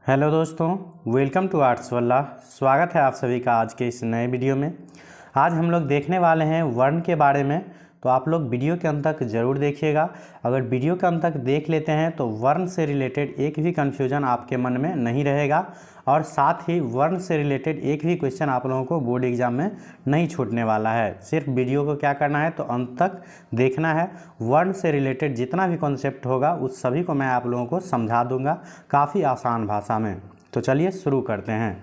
Hello दोस्तों, welcome to arts वल्ला। स्वागत है आप सभी का आज के इस नए वीडियो में। आज हम लोग देखने वाले हैं वर्ण के बारे में, तो आप लोग वीडियो के अंत तक ज़रूर देखिएगा। अगर वीडियो के अंत तक देख लेते हैं तो वर्ण से रिलेटेड एक भी कन्फ्यूजन आपके मन में नहीं रहेगा और साथ ही वर्ण से रिलेटेड एक भी क्वेश्चन आप लोगों को बोर्ड एग्जाम में नहीं छूटने वाला है। सिर्फ वीडियो को क्या करना है तो अंत तक देखना है। वर्ण से रिलेटेड जितना भी कॉन्सेप्ट होगा उस सभी को मैं आप लोगों को समझा दूंगा काफ़ी आसान भाषा में। तो चलिए शुरू करते हैं।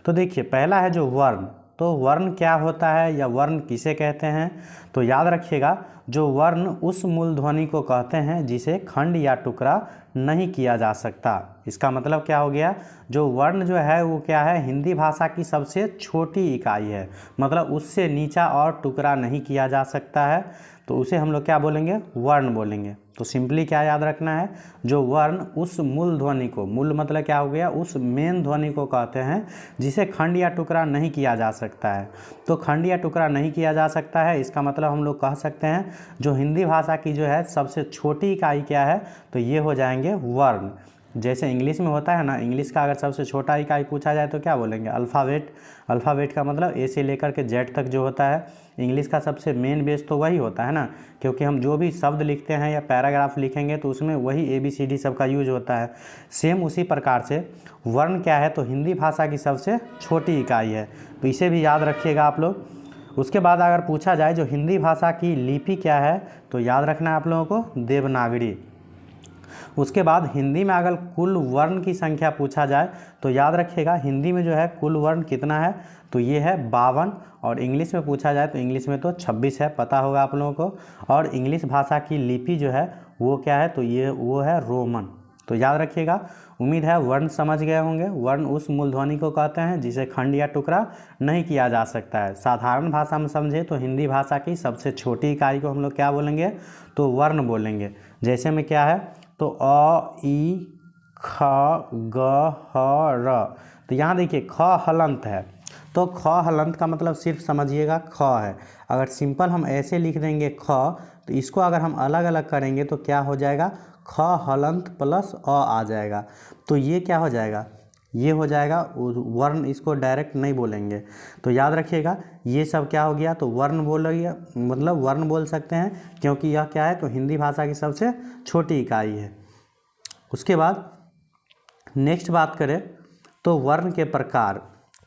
तो देखिए, पहला है जो वर्ण। तो वर्ण क्या होता है या वर्ण किसे कहते हैं, तो याद रखिएगा, जो वर्ण उस मूल ध्वनि को कहते हैं जिसे खंड या टुकड़ा नहीं किया जा सकता। इसका मतलब क्या हो गया, जो वर्ण जो है वो क्या है, हिंदी भाषा की सबसे छोटी इकाई है, मतलब उससे नीचा और टुकड़ा नहीं किया जा सकता है, तो उसे हम लोग क्या बोलेंगे, वर्ण बोलेंगे। तो सिंपली क्या याद रखना है, जो वर्ण उस मूल ध्वनि को, मूल मतलब क्या हो गया, उस मेन ध्वनि को कहते हैं जिसे खंड या टुकड़ा नहीं किया जा सकता है। तो खंड या टुकड़ा नहीं किया जा सकता है, इसका मतलब हम लोग कह सकते हैं जो हिंदी भाषा की जो है सबसे छोटी इकाई क्या है, तो ये हो जाएंगे वर्ण। जैसे इंग्लिश में होता है ना, इंग्लिश का अगर सबसे छोटा इकाई पूछा जाए तो क्या बोलेंगे, अल्फ़ाबेट। अल्फ़ाबेट का मतलब ए से लेकर के जेड तक जो होता है। इंग्लिश का सबसे मेन बेस तो वही होता है ना, क्योंकि हम जो भी शब्द लिखते हैं या पैराग्राफ लिखेंगे तो उसमें वही ABCD सबका यूज होता है। सेम उसी प्रकार से वर्ण क्या है, तो हिंदी भाषा की सबसे छोटी इकाई है, तो इसे भी याद रखिएगा आप लोग। उसके बाद अगर पूछा जाए जो हिंदी भाषा की लिपि क्या है, तो याद रखना है आप लोगों को देवनागरी। उसके बाद हिंदी में अगर कुल वर्ण की संख्या पूछा जाए तो याद रखिएगा हिंदी में जो है कुल वर्ण कितना है, तो ये है 52। और इंग्लिश में पूछा जाए तो इंग्लिश में तो 26 है, पता होगा आप लोगों को। और इंग्लिश भाषा की लिपि जो है वो क्या है, तो ये वो है रोमन। तो याद रखिएगा। उम्मीद है वर्ण समझ गए होंगे। वर्ण उस मूल ध्वनि को कहते हैं जिसे खंड या टुकड़ा नहीं किया जा सकता है। साधारण भाषा में समझे तो हिंदी भाषा की सबसे छोटी इकाई को हम लोग क्या बोलेंगे, तो वर्ण बोलेंगे। जैसे में क्या है, तो अ ई ख ग ह र। तो यहाँ देखिए ख हलंत है, तो ख हलंत का मतलब सिर्फ समझिएगा ख है। अगर सिंपल हम ऐसे लिख देंगे ख, तो इसको अगर हम अलग अलग करेंगे तो क्या हो जाएगा, ख हलंत प्लस अ आ जाएगा। तो ये क्या हो जाएगा, ये हो जाएगा वर्ण, इसको डायरेक्ट नहीं बोलेंगे। तो याद रखिएगा ये सब क्या हो गया, तो वर्ण बोलेंगे, मतलब वर्ण बोल सकते हैं, क्योंकि यह क्या है, तो हिंदी भाषा की सबसे छोटी इकाई है। उसके बाद नेक्स्ट बात करें तो वर्ण के प्रकार।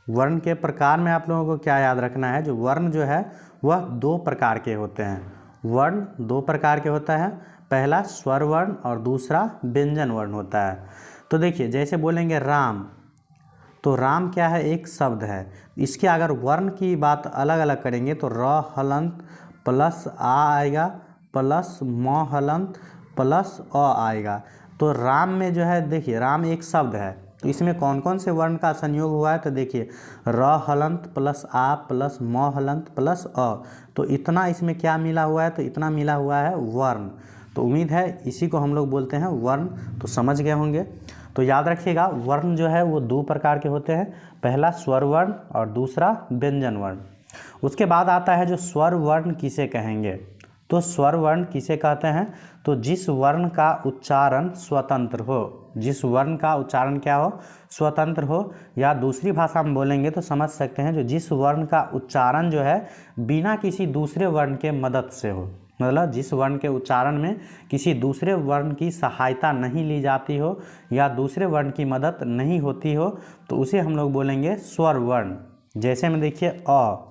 वर्ण के प्रकार में आप लोगों को क्या याद रखना है, जो वर्ण जो है वह दो प्रकार के होते हैं। वर्ण दो प्रकार के होता है, पहला स्वर वर्ण और दूसरा व्यंजन वर्ण होता है। तो देखिए जैसे बोलेंगे राम, तो राम क्या है, एक शब्द है। इसके अगर वर्ण की बात अलग अलग करेंगे तो र हलंत प्लस आ आएगा प्लस म हलंत प्लस अ आएगा। तो राम में जो है, देखिए राम एक शब्द है, तो इसमें कौन कौन से वर्ण का संयोग हुआ है, तो देखिए र हलंत प्लस आ प्लस म हलंत प्लस अ। तो इतना इसमें क्या मिला हुआ है, तो इतना मिला हुआ है वर्ण। तो उम्मीद है इसी को हम लोग बोलते हैं वर्ण। तो समझ गए होंगे। तो याद रखिएगा वर्ण जो है वो दो प्रकार के होते हैं, पहला स्वर वर्ण और दूसरा व्यंजन वर्ण। उसके बाद आता है जो स्वर वर्ण किसे कहेंगे। तो स्वर वर्ण किसे कहते हैं, तो जिस वर्ण का उच्चारण स्वतंत्र हो, जिस वर्ण का उच्चारण क्या हो, स्वतंत्र हो, या दूसरी भाषा में बोलेंगे तो समझ सकते हैं जो जिस वर्ण का उच्चारण जो है बिना किसी दूसरे वर्ण के मदद से हो, मतलब जिस वर्ण के उच्चारण में किसी दूसरे वर्ण की सहायता नहीं ली जाती हो या दूसरे वर्ण की मदद नहीं होती हो, तो उसे हम लोग बोलेंगे स्वर वर्ण। जैसे में देखिए अ,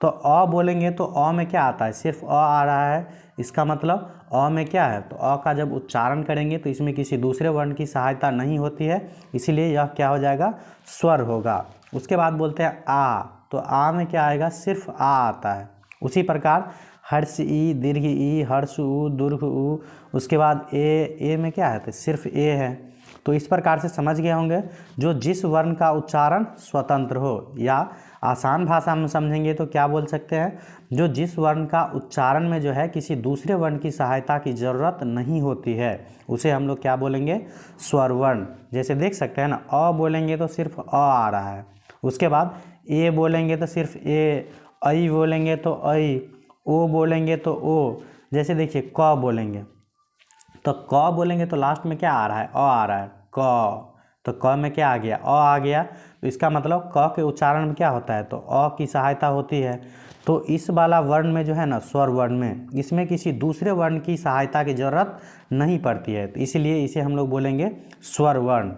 तो अ बोलेंगे तो अ में क्या आता है, सिर्फ अ आ रहा है। इसका मतलब अ में क्या है, तो अ का जब उच्चारण करेंगे तो इसमें किसी दूसरे वर्ण की सहायता नहीं होती है, इसीलिए यह क्या हो जाएगा, स्वर होगा। उसके बाद बोलते हैं आ, तो आ में क्या आएगा, सिर्फ आ आता है। उसी प्रकार हर्ष ई, दीर्घ ई, हर्ष उ, दीर्घ उ। उसके बाद ए में क्या है, तो सिर्फ ए है। तो इस प्रकार से समझ गए होंगे, जो जिस वर्ण का उच्चारण स्वतंत्र हो, या आसान भाषा में समझेंगे तो क्या बोल सकते हैं, जो जिस वर्ण का उच्चारण में जो है किसी दूसरे वर्ण की सहायता की जरूरत नहीं होती है, उसे हम लोग क्या बोलेंगे, स्वर वर्ण। जैसे देख सकते हैं ना, अ बोलेंगे तो सिर्फ अ आ रहा है। उसके बाद ए बोलेंगे तो सिर्फ ए, ऐ बोलेंगे तो ऐ, ओ बोलेंगे तो ओ। जैसे देखिए क बोलेंगे, तो क बोलेंगे तो लास्ट में क्या आ रहा है, अ आ रहा है, क। तो क में क्या आ गया, अ आ गया। तो इसका मतलब क के उच्चारण में क्या होता है, तो अ की सहायता होती है। तो इस वाला वर्ण में जो है ना, स्वर वर्ण में, इसमें किसी दूसरे वर्ण की सहायता की जरूरत नहीं पड़ती है, तो इसलिए इसे हम लोग बोलेंगे स्वर वर्ण।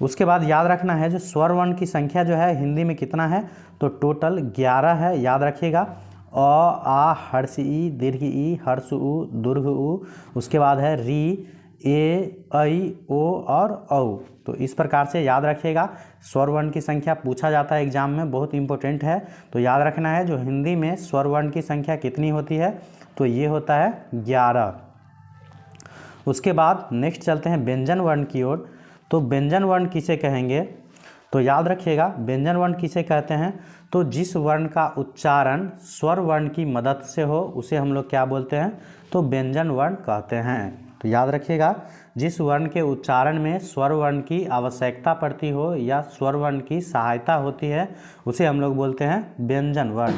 उसके बाद याद रखना है, जो स्वर वर्ण की संख्या जो है हिंदी में कितना है, तो टोटल 11 है, याद रखिएगा। अ, आ, हर्ष ई, दीर्घ ई, हर्ष उ, दीर्घ उ, उसके बाद है री, ए, ऐ, ओ और औ। तो इस प्रकार से याद रखिएगा। स्वर वर्ण की संख्या पूछा जाता है एग्जाम में, बहुत इंपॉर्टेंट है। तो याद रखना है जो हिंदी में स्वर वर्ण की संख्या कितनी होती है, तो ये होता है 11। उसके बाद नेक्स्ट चलते हैं व्यंजन वर्ण की ओर। तो व्यंजन वर्ण किसे कहेंगे, तो याद रखिएगा व्यंजन वर्ण किसे कहते हैं, तो जिस वर्ण का उच्चारण स्वर वर्ण की मदद से हो उसे हम लोग क्या बोलते हैं, तो व्यंजन वर्ण कहते हैं। तो याद रखिएगा, जिस वर्ण के उच्चारण में स्वर वर्ण की आवश्यकता पड़ती हो या स्वर वर्ण की सहायता होती है उसे हम लोग बोलते हैं व्यंजन वर्ण।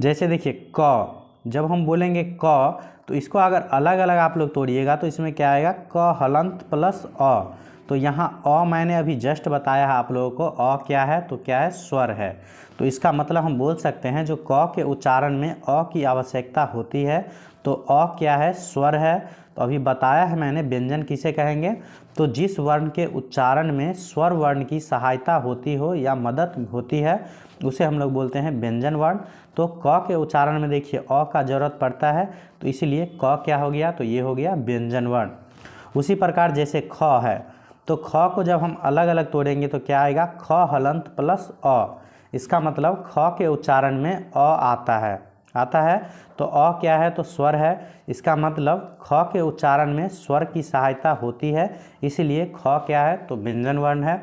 जैसे देखिए क, जब हम बोलेंगे क, तो इसको अगर अलग अलग आप लोग तोड़िएगा तो इसमें क्या आएगा, क हलंत प्लस अ। तो यहाँ अ मैंने अभी जस्ट बताया है आप लोगों को, अ क्या है, तो क्या है, स्वर है। तो इसका मतलब हम बोल सकते हैं जो क के उच्चारण में अ की आवश्यकता होती है, तो अ क्या है, स्वर है। तो अभी बताया है मैंने व्यंजन किसे कहेंगे, तो जिस वर्ण के उच्चारण में स्वर वर्ण की सहायता होती हो या मदद होती है उसे हम लोग बोलते हैं व्यंजन वर्ण। तो क के उच्चारण में देखिए अ का जरूरत पड़ता है, तो इसीलिए क क्या हो गया, तो ये हो गया व्यंजन वर्ण। उसी प्रकार जैसे ख है, तो ख को जब हम अलग अलग तोड़ेंगे तो क्या आएगा, ख हलंत प्लस अ। इसका मतलब ख के उच्चारण में अ आता है। तो अ क्या है, तो स्वर है। इसका मतलब ख के उच्चारण में स्वर की सहायता होती है, इसीलिए ख क्या है, तो व्यंजन वर्ण है।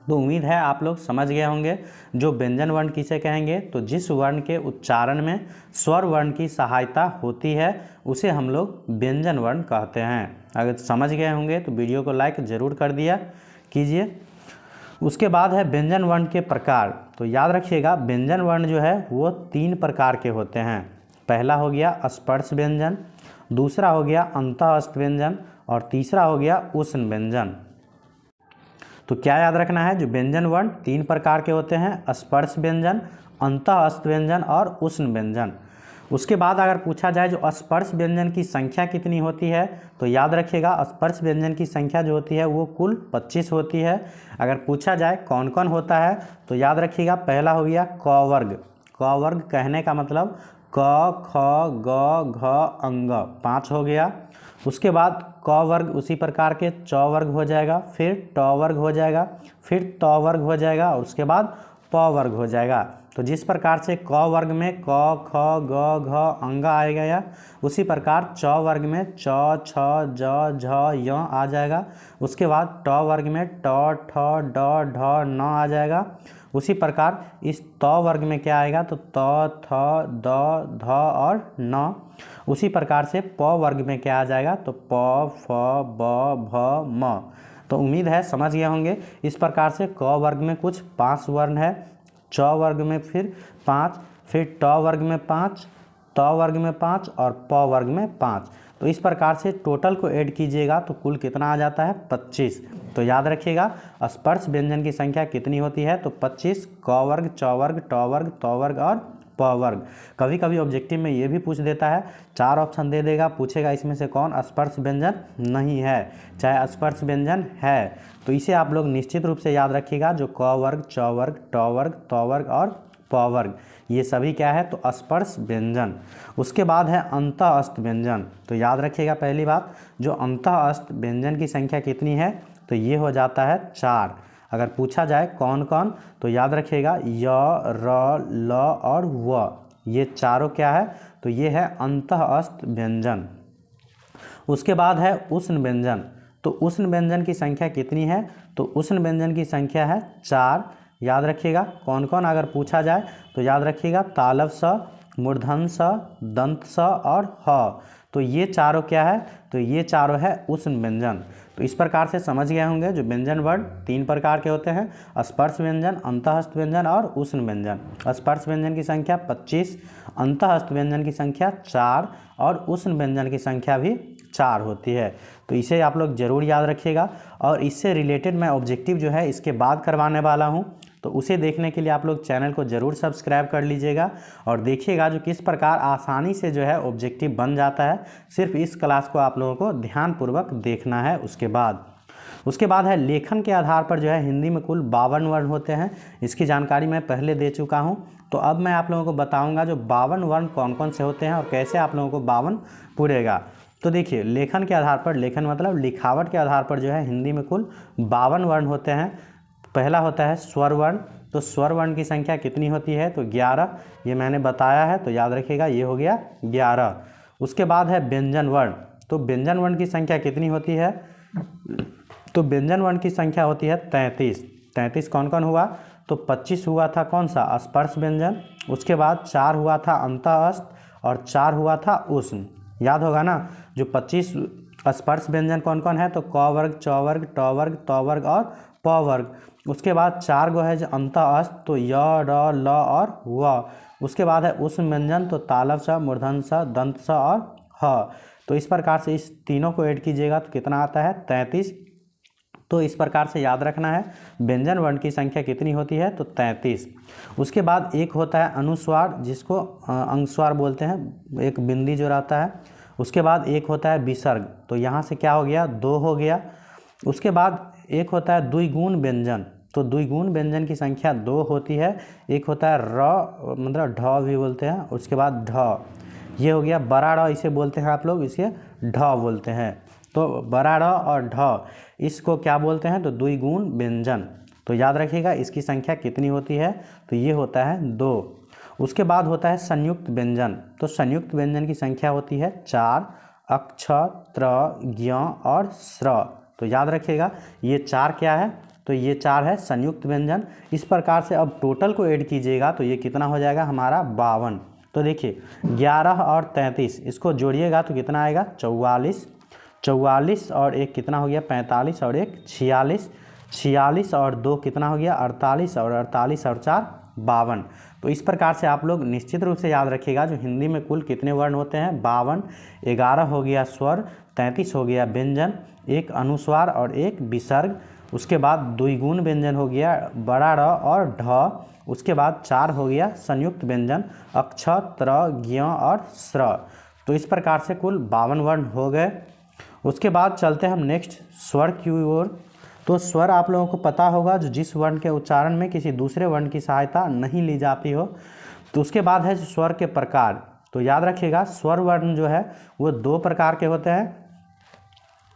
तो उम्मीद है आप लोग समझ गए होंगे जो व्यंजन वर्ण किसे कहेंगे, तो जिस वर्ण के उच्चारण में स्वर वर्ण की सहायता होती है उसे हम लोग व्यंजन वर्ण कहते हैं। अगर समझ गए होंगे तो वीडियो को लाइक ज़रूर कर दिया कीजिए। उसके बाद है व्यंजन वर्ण के प्रकार। तो याद रखिएगा व्यंजन वर्ण जो है वो 3 प्रकार के होते हैं। पहला हो गया स्पर्श व्यंजन, दूसरा हो गया अंतःस्थ व्यंजन और तीसरा हो गया उष्ण व्यंजन। तो क्या याद रखना है, जो व्यंजन वर्ण 3 प्रकार के होते हैं, स्पर्श व्यंजन, अंतःस्थ व्यंजन और उष्ण व्यंजन। उसके बाद अगर पूछा जाए जो स्पर्श व्यंजन की संख्या कितनी होती है, तो याद रखिएगा स्पर्श व्यंजन की संख्या जो होती है वो कुल 25 होती है। अगर पूछा जाए कौन कौन होता है, तो याद रखिएगा पहला हो गया क वर्ग। क वर्ग कहने का मतलब क, ख, ग, घ, अंग 5 हो गया। उसके बाद क वर्ग उसी प्रकार के च वर्ग हो जाएगा, फिर ट वर्ग हो जाएगा, फिर त वर्ग हो जाएगा और उसके बाद प वर्ग हो जाएगा। तो जिस प्रकार से क वर्ग में क, ख, ग, घ, अंग आएगा या उसी प्रकार च वर्ग में च, छ, ज, झ, य आ जाएगा। उसके बाद ट वर्ग में ट, ठ, ड, ढ, न आ जाएगा। उसी प्रकार इस त वर्ग में क्या आएगा, तो त, थ, द, ध और न। उसी प्रकार से प वर्ग में क्या आ जाएगा, तो प, फ, ब, भ, म। तो उम्मीद है समझ गए होंगे। इस प्रकार से क वर्ग में कुछ 5 वर्ण है, च वर्ग में फिर 5, फिर ट वर्ग में 5, त वर्ग में 5 और प वर्ग में 5। तो इस प्रकार से टोटल को ऐड कीजिएगा तो कुल कितना आ जाता है, 25। तो याद रखिएगा स्पर्श व्यंजन की संख्या कितनी होती है, तो 25, क वर्ग, च वर्ग, ट वर्ग, त वर्ग और प वर्ग। कभी कभी ऑब्जेक्टिव में ये भी पूछ देता है, 4 ऑप्शन दे देगा, पूछेगा इसमें से कौन स्पर्श व्यंजन नहीं है, चाहे स्पर्श व्यंजन है। तो इसे आप लोग निश्चित रूप से याद रखिएगा, जो क वर्ग, च वर्ग, ट वर्ग, त वर्ग और प वर्ग ये सभी क्या है, तो स्पर्श व्यंजन। उसके बाद है अंतःस्थ व्यंजन। तो याद रखिएगा पहली बात, जो अंतःस्थ व्यंजन की संख्या कितनी है, तो ये हो जाता है 4। अगर पूछा जाए कौन कौन, तो याद रखिएगा य, र, ल और व, ये चारों क्या है, तो ये है अंतःस्थ व्यंजन। उसके बाद है उष्ण व्यंजन। तो उष्ण व्यंजन की संख्या कितनी है, तो उष्ण व्यंजन की संख्या है 4। याद रखिएगा कौन कौन अगर पूछा जाए, तो याद रखिएगा तालव स, मूर्धन स, दंत स और ह। तो ये चारों क्या है, तो ये चारों है उष्ण व्यंजन। तो इस प्रकार से समझ गए होंगे जो व्यंजन वर्ण 3 प्रकार के होते हैं, स्पर्श व्यंजन, अंतःस्थ व्यंजन और उष्ण व्यंजन। स्पर्श व्यंजन की संख्या 25, अंतःस्थ व्यंजन की संख्या 4 और उष्ण व्यंजन की संख्या भी 4 होती है। तो इसे आप लोग ज़रूर याद रखिएगा। और इससे रिलेटेड मैं ऑब्जेक्टिव जो है इसके बाद करवाने वाला हूँ, तो उसे देखने के लिए आप लोग चैनल को ज़रूर सब्सक्राइब कर लीजिएगा और देखिएगा जो किस प्रकार आसानी से जो है ऑब्जेक्टिव बन जाता है। सिर्फ इस क्लास को आप लोगों को ध्यानपूर्वक देखना है। उसके बाद है लेखन के आधार पर जो है हिंदी में कुल 52 वर्ण होते हैं। इसकी जानकारी मैं पहले दे चुका हूं। तो अब मैं आप लोगों को बताऊंगा जो 52 वर्ण कौन कौन से होते हैं और कैसे आप लोगों को 52 पूरेगा। तो देखिए, लेखन के आधार पर, लेखन मतलब लिखावट के आधार पर जो है हिंदी में कुल 52 वर्ण होते हैं। पहला होता है स्वर वर्ण। तो स्वर वर्ण की संख्या कितनी होती है? तो 11। ये मैंने बताया है, तो याद रखिएगा, ये हो गया 11। उसके बाद है व्यंजन वर्ण। तो व्यंजन वर्ण की संख्या कितनी होती है? तो व्यंजन वर्ण की संख्या होती है 33। 33 कौन कौन हुआ? तो 25 हुआ था कौन सा? स्पर्श व्यंजन। उसके बाद 4 हुआ था अंतःस्थ और 4 हुआ था उष्ण। याद होगा ना, जो 25 स्पर्श व्यंजन कौन कौन है? तो क वर्ग, च वर्ग, ट वर्ग, त वर्ग और प वर्ग। उसके बाद 4 गो है जो अंतःस्थ, तो य, र, ल और व। उसके बाद है उष्ण व्यंजन, तो तालव स, मूर्धन स, दंत स और ह। तो इस प्रकार से इस तीनों को ऐड कीजिएगा तो कितना आता है? 33। तो इस प्रकार से याद रखना है व्यंजन वर्ण की संख्या कितनी होती है? तो 33। उसके बाद एक होता है अनुस्वार, जिसको अंगस्वार बोलते हैं, एक बिंदी जो रहता है। उसके बाद एक होता है विसर्ग, तो यहाँ से क्या हो गया? 2 हो गया। उसके बाद एक होता है द्विगुण व्यंजन। तो द्विगुण व्यंजन की संख्या 2 होती है। एक होता है र, मतलब ढ भी बोलते हैं। उसके बाद ढ, ये हो गया बड़ा ड़, इसे बोलते हैं आप लोग, इसे ढ बोलते हैं। तो बड़ा ड़ और ढ, इसको क्या बोलते हैं? तो द्विगुण व्यंजन। तो याद रखिएगा इसकी संख्या कितनी होती है? तो ये होता है 2। उसके बाद होता है संयुक्त व्यंजन। तो संयुक्त व्यंजन की संख्या होती है 4। अक्ष, त्र, ज्ञ और स्र। तो याद रखिएगा ये 4 क्या है? तो ये 4 है संयुक्त व्यंजन। इस प्रकार से अब टोटल को ऐड कीजिएगा तो ये कितना हो जाएगा हमारा? 52। तो देखिए 11 और 33 इसको जोड़िएगा तो कितना आएगा? 44। 44 और एक कितना हो गया? 45 और एक 46। 46 और 2 कितना हो गया? 48 और 48 और 4 52। तो इस प्रकार से आप लोग निश्चित रूप से याद रखिएगा जो हिंदी में कुल कितने वर्ण होते हैं? 52। 11 हो गया स्वर, 33 हो गया व्यंजन, एक अनुस्वार और एक विसर्ग। उसके बाद द्विगुण व्यंजन हो गया बड़ा ड़ और ढ। उसके बाद 4 हो गया संयुक्त व्यंजन, अक्ष, त्र, ज्ञ और स्र। तो इस प्रकार से कुल 52 वर्ण हो गए। उसके बाद चलते हैं हम नेक्स्ट स्वर की ओर। तो स्वर आप लोगों को पता होगा जो जिस वर्ण के उच्चारण में किसी दूसरे वर्ण की सहायता नहीं ली जाती हो। तो उसके बाद है स्वर के प्रकार। तो याद रखिएगा स्वर वर्ण जो है वो 2 प्रकार के होते हैं।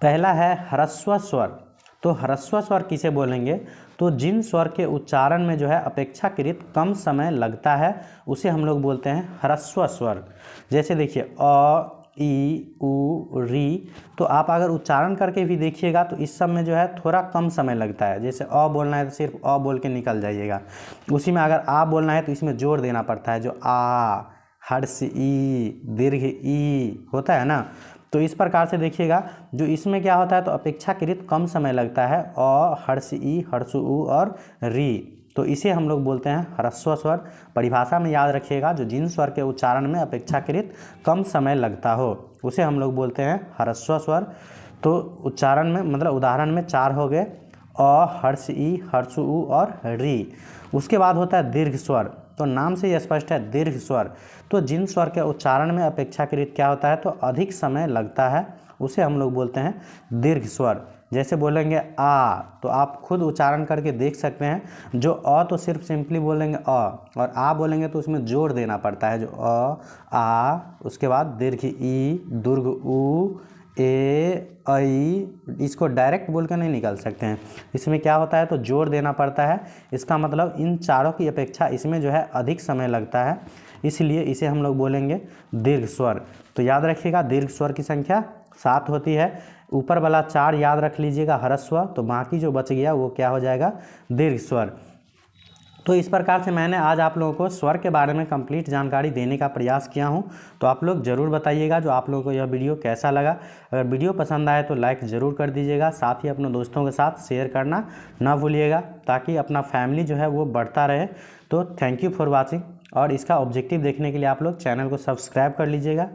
पहला है ह्रस्व स्वर। तो ह्रस्व स्वर किसे बोलेंगे? तो जिन स्वर के उच्चारण में जो है अपेक्षाकृत कम समय लगता है उसे हम लोग बोलते हैं ह्रस्व स्वर। जैसे देखिए अ, ई, उ, री। तो आप अगर उच्चारण करके भी देखिएगा तो इस सब में जो है थोड़ा कम समय लगता है। जैसे अ बोलना है तो सिर्फ अ बोल के निकल जाइएगा। उसी में अगर आ बोलना है तो इसमें जोर देना पड़ता है, जो आ, हर्ष ई, दीर्घ ई होता है ना। तो इस प्रकार से देखिएगा जो इसमें क्या होता है तो अपेक्षाकृत कम समय लगता है। अ, हर्ष ई, हर्ष उ और री। तो इसे हम लोग बोलते हैं ह्रस्व स्वर। परिभाषा में याद रखिएगा जो जिन स्वर के उच्चारण में अपेक्षाकृत कम समय लगता हो उसे हम लोग बोलते हैं ह्रस्व स्वर। तो उच्चारण में मतलब उदाहरण में 4 हो गए, अ, हर्ष ई, हर्ष उ और री। उसके बाद होता है दीर्घ स्वर। तो नाम से ही स्पष्ट है दीर्घ स्वर। तो जिन स्वर के उच्चारण में अपेक्षाकृत क्या होता है तो अधिक समय लगता है उसे हम लोग बोलते हैं दीर्घ स्वर। जैसे बोलेंगे आ, तो आप खुद उच्चारण करके देख सकते हैं। जो अ तो सिर्फ सिंपली बोलेंगे अ, और आ बोलेंगे तो उसमें जोर देना पड़ता है, जो अ, आ, उसके बाद दीर्घ ई, दीर्घ उ, ए, ऐ। इसको डायरेक्ट बोल कर नहीं निकल सकते हैं, इसमें क्या होता है तो जोर देना पड़ता है। इसका मतलब इन चारों की अपेक्षा इसमें जो है अधिक समय लगता है, इसलिए इसे हम लोग बोलेंगे दीर्घ स्वर। तो याद रखिएगा दीर्घ स्वर की संख्या 7 होती है। ऊपर वाला 4 याद रख लीजिएगा ह्रस्व, तो बाकी जो बच गया वो क्या हो जाएगा? दीर्घ स्वर। तो इस प्रकार से मैंने आज आप लोगों को स्वर के बारे में कंप्लीट जानकारी देने का प्रयास किया हूं। तो आप लोग ज़रूर बताइएगा जो आप लोगों को यह वीडियो कैसा लगा। अगर वीडियो पसंद आए तो लाइक ज़रूर कर दीजिएगा, साथ ही अपने दोस्तों के साथ शेयर करना ना भूलिएगा ताकि अपना फैमिली जो है वो बढ़ता रहे। तो थैंक यू फॉर वॉचिंग, और इसका ऑब्जेक्टिव देखने के लिए आप लोग चैनल को सब्सक्राइब कर लीजिएगा।